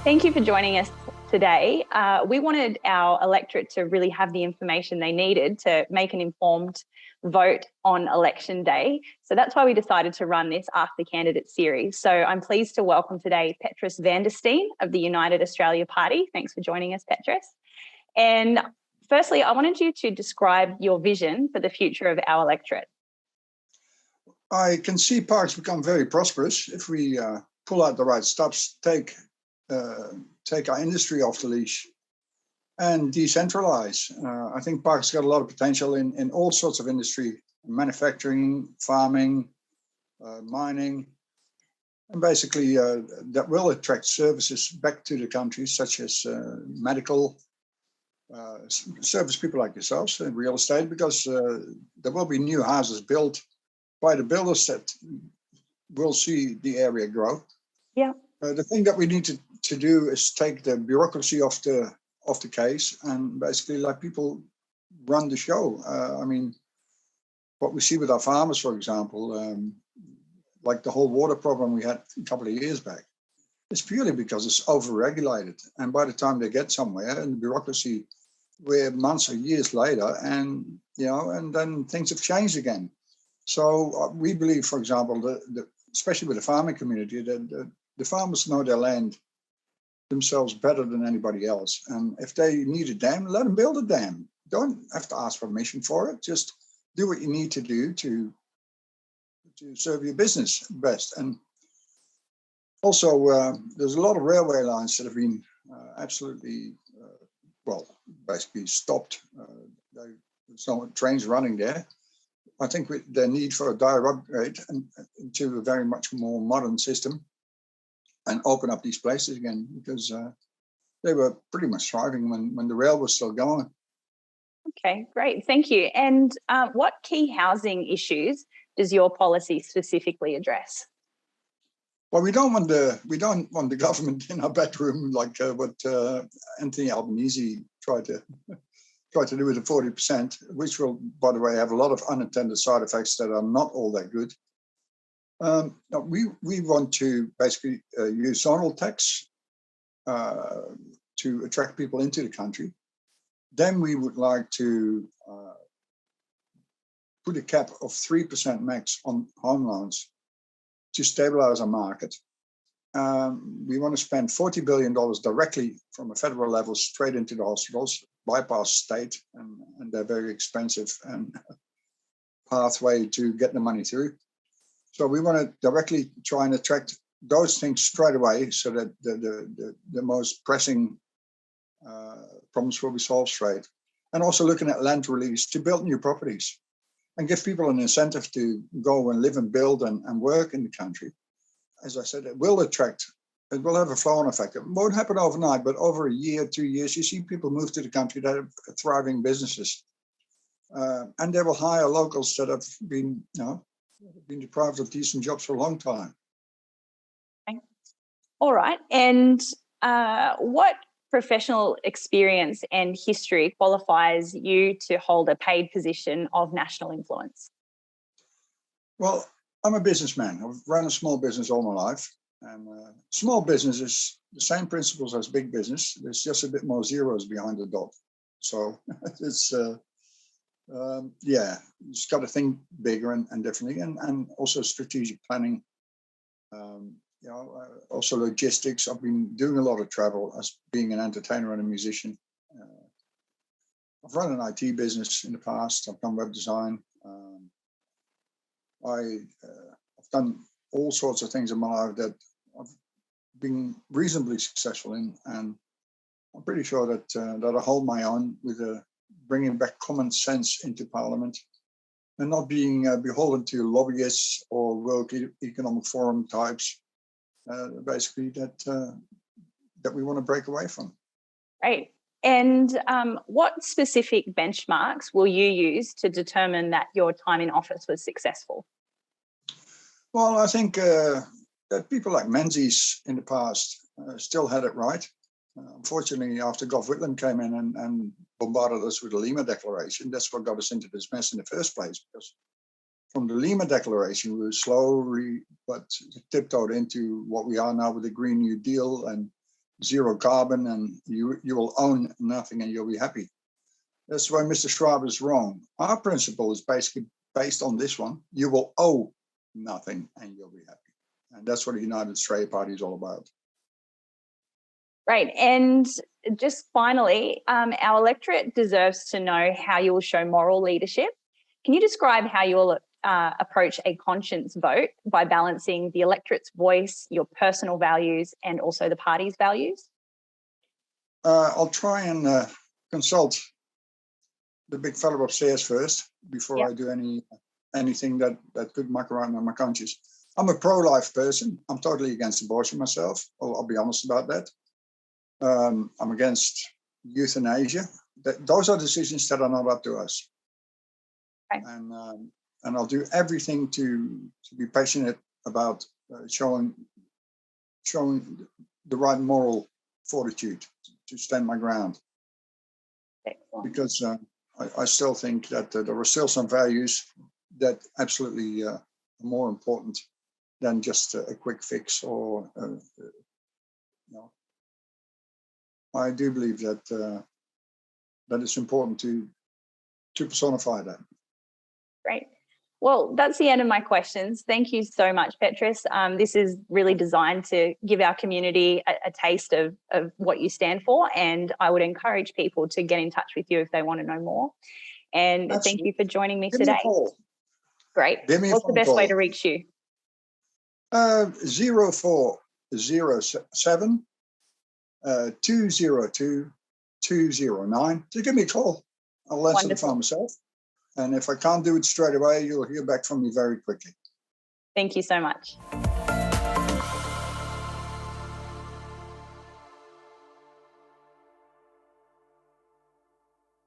Thank you for joining us today. We wanted our electorate to really have the information they needed to make an informed vote on election day. So that's why we decided to run this Ask the Candidate series. So I'm pleased to welcome today Petrus Steen of the United Australia Party. Thanks for joining us, Petrus. And firstly, I wanted you to describe your vision for the future of our electorate. I can see parks become very prosperous if we pull out the right stops, take our industry off the leash and decentralize. I think parks got a lot of potential in all sorts of industry, manufacturing, farming, mining, and basically that will attract services back to the country, such as medical, service people like yourselves in real estate, because there will be new houses built by the builders that will see the area grow. Yeah. The thing that we need to do is take the bureaucracy off the case and basically let people run the show. I mean, what we see with our farmers, for example, like the whole water problem we had a couple of years back, it's purely because it's overregulated. And by the time they get somewhere in the bureaucracy, we're months or years later, and and then things have changed again. So we believe, for example, especially with the farming community, that the farmers know their land themselves better than anybody else. And if they need a dam, let them build a dam. Don't have to ask permission for it. Just do what you need to do to serve your business best. And also, there's a lot of railway lines that have been absolutely, basically stopped. There's no trains running there. I think the need for a dire upgrade into a very much more modern system and open up these places again, because they were pretty much thriving when the rail was still going. Okay, great. Thank you. And what key housing issues does your policy specifically address? Well, we don't want the government in our bedroom like what Anthony Albanese tried to do with the 40%, which will, by the way, have a lot of unintended side effects that are not all that good. No, we want to basically use zonal tax to attract people into the country. Then we would like to put a cap of 3% max on home loans to stabilize our market. We want to spend $40 billion directly from a federal level straight into the hospitals, bypass state and their very expensive pathway to get the money through. So we want to directly try and attract those things straight away, so that the most pressing problems will be solved straight. And also looking at land release to build new properties and give people an incentive to go and live and build and work in the country. As I said, it will have a flow-on effect. It won't happen overnight, but over a year, 2 years, you see people move to the country that have thriving businesses. And they will hire locals that have been deprived of decent jobs for a long time. Okay. All right. And what professional experience and history qualifies you to hold a paid position of national influence? Well, I'm a businessman. I've run a small business all my life. And small business is the same principles as big business. There's just a bit more zeros behind the dot. So it's... you just got to think bigger and differently, and also strategic planning. Also logistics. I've been doing a lot of travel as being an entertainer and a musician. I've run an IT business in the past. I've done web design. I've done all sorts of things in my life that I've been reasonably successful in, and I'm pretty sure that I hold my own with bringing back common sense into Parliament and not being beholden to lobbyists or World Economic Forum types, basically that we want to break away from. Right. And what specific benchmarks will you use to determine that your time in office was successful? Well, I think that people like Menzies in the past still had it right. Unfortunately, after Gough Whitlam came in and bombarded us with the Lima Declaration, that's what got us into this mess in the first place. Because from the Lima Declaration, we were slowly but tiptoed into what we are now with the Green New Deal and zero carbon, and you will own nothing and you'll be happy. That's why Mr. Schwab is wrong. Our principle is basically based on this one. You will owe nothing and you'll be happy. And that's what the United Australia Party is all about. Great. And just finally, our electorate deserves to know how you will show moral leadership. Can you describe how you will approach a conscience vote by balancing the electorate's voice, your personal values, and also the party's values? I'll try and consult the big fellow upstairs first before I do anything that could muck around on my conscience. I'm a pro-life person. I'm totally against abortion myself. I'll be honest about that. I'm against euthanasia. Those are decisions that are not up to us. Okay. And I'll do everything to be passionate about showing the right moral fortitude to stand my ground. Excellent. Because I still think that there are still some values that absolutely are more important than just a quick fix or I do believe that that it's important to personify that. Great. Well, that's the end of my questions. Thank you so much, Petrus. This is really designed to give our community a taste of what you stand for, and I would encourage people to get in touch with you if they want to know more. And thank you for joining me Give today. Me a call. Great. What's the best way to reach you? 0407 202 209. So give me a call. I'll answer the phone myself. And if I can't do it straight away, you'll hear back from me very quickly. Thank you so much.